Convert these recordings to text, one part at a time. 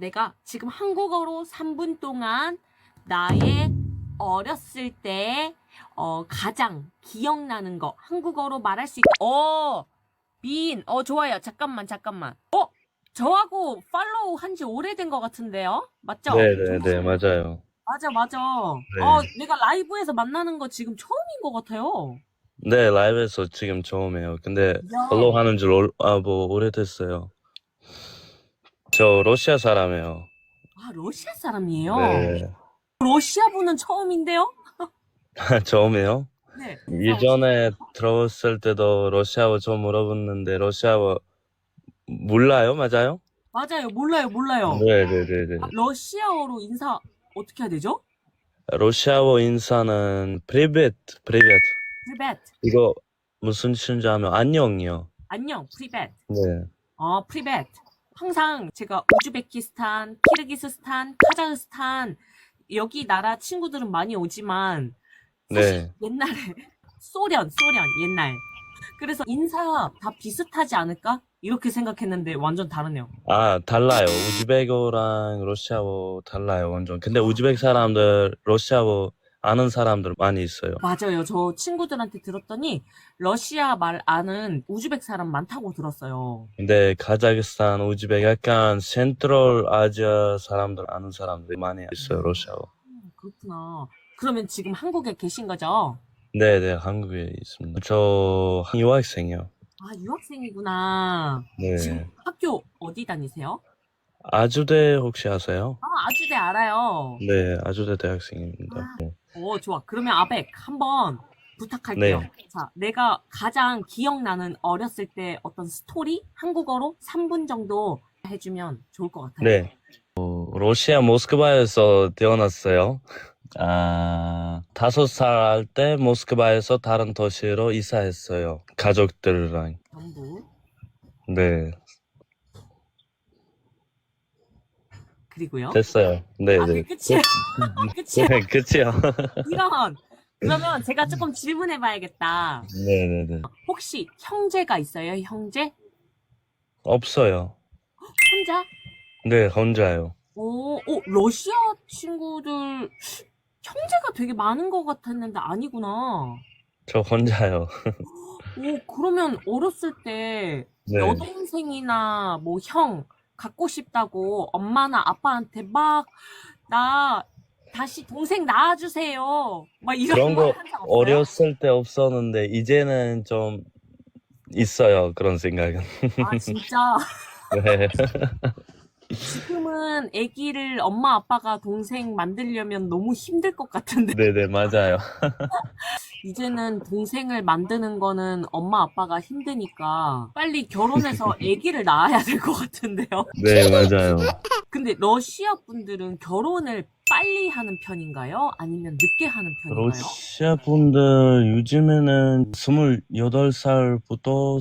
내가 지금 한국어로 3분 동안 나의 어렸을 때 가장 기억나는 거 한국어로 말할 수 있다. 좋아요. 잠깐만. 저하고 팔로우 한지 오래된 것 같은데요? 맞죠? 네네네, 맞아요. 맞아. 네. 내가 라이브에서 만나는 거 지금 처음인 것 같아요. 네, 라이브에서 지금 처음이에요. 근데 야, 팔로우 하는 줄 오래됐어요. 저 러시아 사람이에요. 러시아 사람이에요. 네. 러시아 분은 처음인데요? 처음이에요? 네. 예전에 들어왔을 때도 러시아어 좀 물어봤는데 러시아어 몰라요? 맞아요? 맞아요. 몰라요. 네네네네. 러시아어로 인사 어떻게 해야 되죠? 러시아어 인사는 프리벳. 프리벳. 이거 무슨 뜻인지 하면 안녕이요. 안녕, 프리벳. 네. 프리벳. 항상 제가 우즈베키스탄, 키르기스스탄, 카자흐스탄 여기 나라 친구들은 많이 오지만 사실 네. 옛날에 소련 옛날. 그래서 인사 다 비슷하지 않을까? 이렇게 생각했는데 완전 다르네요. 아, 달라요. 우즈베크어랑 러시아어 달라요, 완전. 근데 우즈베크 사람들, 러시아어 아는 사람들 많이 있어요. 맞아요. 저 친구들한테 들었더니 러시아 말 아는 우즈벡 사람 많다고 들었어요. 근데 카자흐스탄, 우즈베크 약간 센트럴 아시아 사람들 아는 사람들 많이 있어요, 러시아어. 그렇구나. 그러면 지금 한국에 계신 거죠? 네네, 한국에 있습니다. 저 유학생이요. 유학생이구나. 지금 네. 학교 어디 다니세요? 아주대 혹시 아세요? 아주대 알아요. 네, 아주대 대학생입니다. 좋아. 그러면 아벡 한번 부탁할게요. 네. 자, 내가 가장 기억나는 어렸을 때 어떤 스토리? 한국어로 3분 정도 해주면 좋을 것 같아요. 네. 러시아 모스크바에서 태어났어요. 5살 때 모스크바에서 다른 도시로 이사했어요. 가족들이랑. 전부. 네, 그리고요. 됐어요. 네, 그게 네. 끝이에요. 끝이에요. 네, 끝이요. 이런. 그러면 제가 조금 질문해봐야겠다. 네, 네, 네. 혹시 형제가 있어요? 형제? 없어요. 혼자? 네, 혼자요. 러시아 친구들 형제가 되게 많은 것 같았는데 아니구나. 저 혼자요. 그러면 어렸을 때 네. 여동생이나 뭐 형 갖고 싶다고 엄마나 아빠한테 막 나 다시 동생 낳아주세요. 막 이런 그런 말 거 한 적 없어요? 어렸을 때 없었는데, 이제는 좀 있어요. 그런 생각은. 진짜. 네. 지금은 아기를 엄마 아빠가 동생 만들려면 너무 힘들 것 같은데 네네, 맞아요. 이제는 동생을 만드는 거는 엄마 아빠가 힘드니까 빨리 결혼해서 아기를 낳아야 될 것 같은데요. 네, 맞아요. 근데 러시아 분들은 결혼을 빨리 하는 편인가요? 아니면 늦게 하는 편인가요? 러시아 분들 요즘에는 28살부터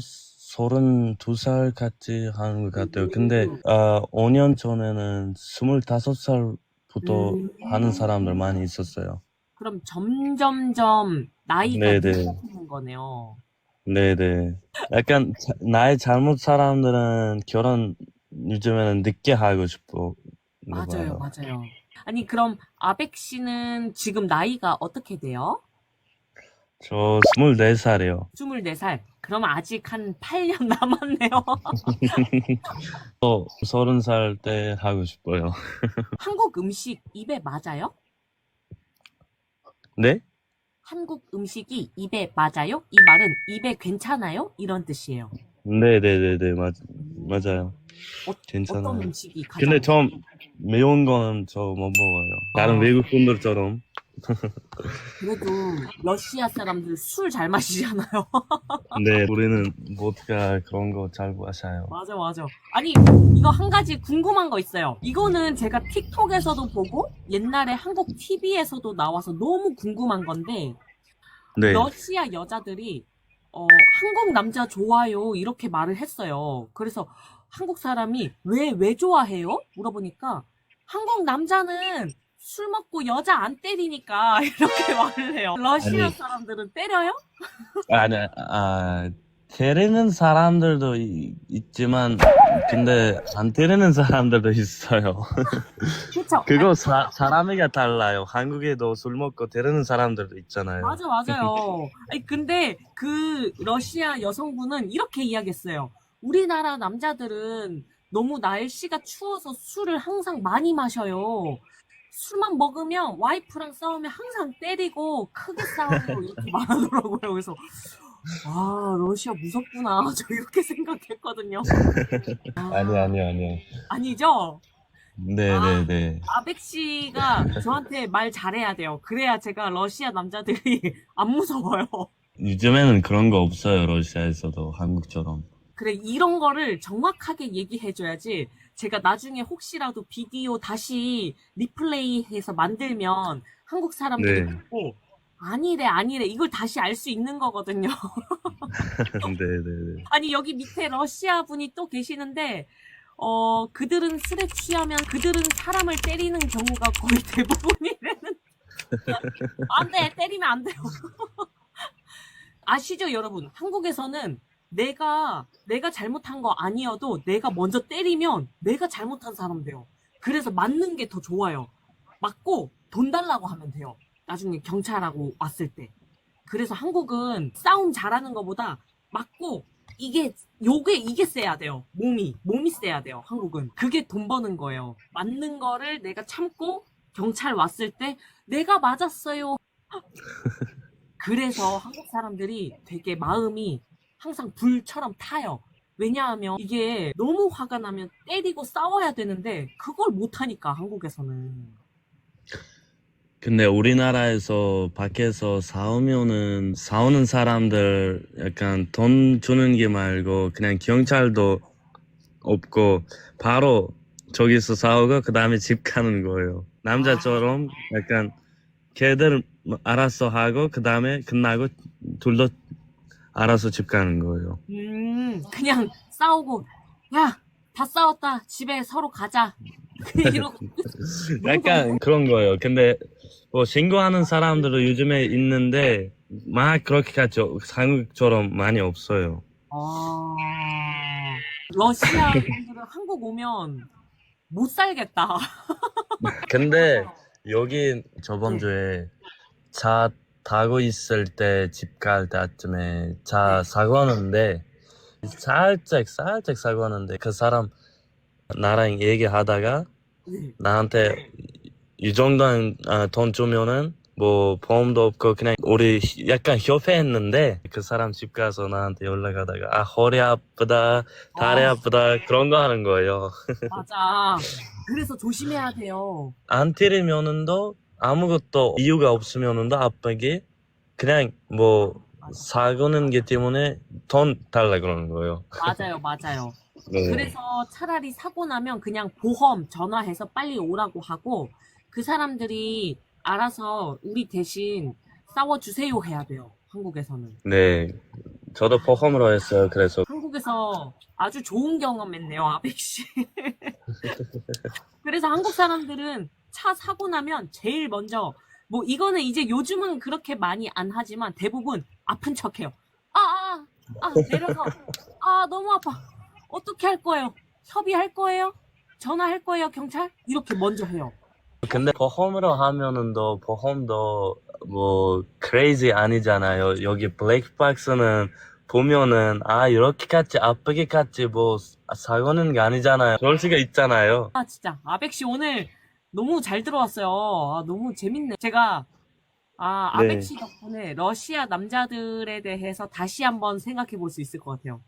32살까지 하는 것 같아요. 근데 5년 전에는 25살부터 하는 사람들 많이 있었어요. 그럼 점점점 나이가 네네. 늦어지는 거네요. 네네. 약간 나이 잘못 사람들은 결혼 요즘에는 늦게 하고 싶어. 맞아요, 봐요. 맞아요. 아니, 그럼 아벡 씨는 지금 나이가 어떻게 돼요? 저 24살이요. 24살. 그럼 아직 한 8년 남았네요. 30살 때 하고 싶어요. 한국 음식 입에 맞아요? 네? 한국 음식이 입에 맞아요? 이 말은 입에 괜찮아요? 이런 뜻이에요. 네네네네, 맞아요. 어떤 괜찮아요. 음식이 가장 근데 좀 매운 거는 저 못 먹어요. 다른 외국 분들처럼. 그래도 러시아 사람들 술 잘 마시잖아요. 네, 우리는 보드카 그런 거 잘 마셔요. 맞아. 아니, 이거 한 가지 궁금한 거 있어요. 이거는 제가 틱톡에서도 보고 옛날에 한국 TV에서도 나와서 너무 궁금한 건데 네. 러시아 여자들이 한국 남자 좋아요 이렇게 말을 했어요. 그래서 한국 사람이 왜 좋아해요? 물어보니까 한국 남자는 술 먹고 여자 안 때리니까 이렇게 말을 해요. 러시아 아니, 사람들은 때려요? 아니, 때리는 사람들도 있지만, 근데 안 때리는 사람들도 있어요. 그쵸? 그거 사람이가 달라요. 한국에도 술 먹고 때리는 사람들도 있잖아요. 맞아, 맞아요. 아니, 근데 그 러시아 여성분은 이렇게 이야기했어요. 우리나라 남자들은 너무 날씨가 추워서 술을 항상 많이 마셔요. 술만 먹으면 와이프랑 싸우면 항상 때리고 크게 싸우고 이렇게 말하더라고요. 그래서 아, 러시아 무섭구나. 저 이렇게 생각했거든요. 아, 아니요. 아니죠? 아, 네네네. 아벡 씨가 저한테 말 잘해야 돼요. 그래야 제가 러시아 남자들이 안 무서워요. 요즘에는 그런 거 없어요, 러시아에서도 한국처럼. 그래, 이런 거를 정확하게 얘기해줘야지. 제가 나중에 혹시라도 비디오 다시 리플레이해서 만들면 한국 사람들이 네. 보고 아니래, 아니래. 이걸 다시 알 수 있는 거거든요. 네네네. 아니, 여기 밑에 러시아 분이 또 계시는데, 그들은 술에 취하면 그들은 사람을 때리는 경우가 거의 대부분이라는. 안 돼, 때리면 안 돼요. 아시죠, 여러분? 한국에서는 내가 잘못한 거 아니어도 내가 먼저 때리면 내가 잘못한 사람 돼요. 그래서 맞는 게 더 좋아요. 맞고 돈 달라고 하면 돼요. 나중에 경찰하고 왔을 때. 그래서 한국은 싸움 잘하는 것보다 맞고 이게 세야 돼요. 몸이 세야 돼요. 한국은. 그게 돈 버는 거예요. 맞는 거를 내가 참고 경찰 왔을 때 내가 맞았어요. 그래서 한국 사람들이 되게 마음이 항상 불처럼 타요. 왜냐하면 이게 너무 화가 나면 때리고 싸워야 되는데 그걸 못하니까 한국에서는. 근데 우리나라에서 밖에서 싸우는 사람들 약간 돈 주는 게 말고 그냥 경찰도 없고 바로 저기서 싸우고 그 다음에 집 가는 거예요. 아, 남자처럼 약간 걔들 알아서 하고 그 다음에 끝나고 둘도 알아서 집 가는 거예요. 그냥 싸우고, 야, 다 싸웠다. 집에 서로 가자. 이러고 약간 그러던데? 그런 거예요. 근데 뭐 신고하는 사람들도 요즘에 있는데 막 그렇게까지 한국처럼 많이 없어요. 러시아 분들은 한국 오면 못 살겠다. 근데 여기 저번 네, 주에 차 타고 있을 때 집 갈 때쯤에 차 네, 사고 왔는데 살짝 사고 왔는데 그 사람 나랑 얘기하다가 네. 나한테 이 정도는 돈 주면은 뭐 보험도 없고 그냥 우리 약간 협회했는데 그 사람 집 가서 나한테 연락하다가 아 허리 아프다 다리 아, 아프다 그런 거 하는 거예요. 맞아. 그래서 조심해야 돼요. 안 때리면은 더 아무것도 이유가 없으면은 더 아프게 그냥 뭐 맞아. 사고는 게 때문에 돈 달라 그러는 거예요. 맞아요, 맞아요. 네. 그래서 차라리 사고 나면 그냥 보험 전화해서 빨리 오라고 하고 그 사람들이 알아서 우리 대신 싸워주세요 해야 돼요. 한국에서는. 네. 저도 보험으로 했어요. 그래서 한국에서 아주 좋은 경험했네요, 아벡 씨. 그래서 한국 사람들은 차 사고 나면 제일 먼저 뭐 이거는 이제 요즘은 그렇게 많이 안 하지만 대부분 아픈 척해요. 내려서 너무 아파. 어떻게 할 거예요? 협의할 거예요? 전화할 거예요, 경찰? 이렇게 먼저 해요. 근데 보험으로 하면은 더 보험도 뭐 크레이지 아니잖아요. 여기 블랙박스는 보면은 아 이렇게까지 아프게까지 뭐 사고는 게 아니잖아요. 그럴 수가 있잖아요. 진짜 아벡 씨 오늘 너무 잘 들어왔어요. 너무 재밌네. 제가 아벡 네. 씨 덕분에 러시아 남자들에 대해서 다시 한번 생각해 볼 수 있을 것 같아요.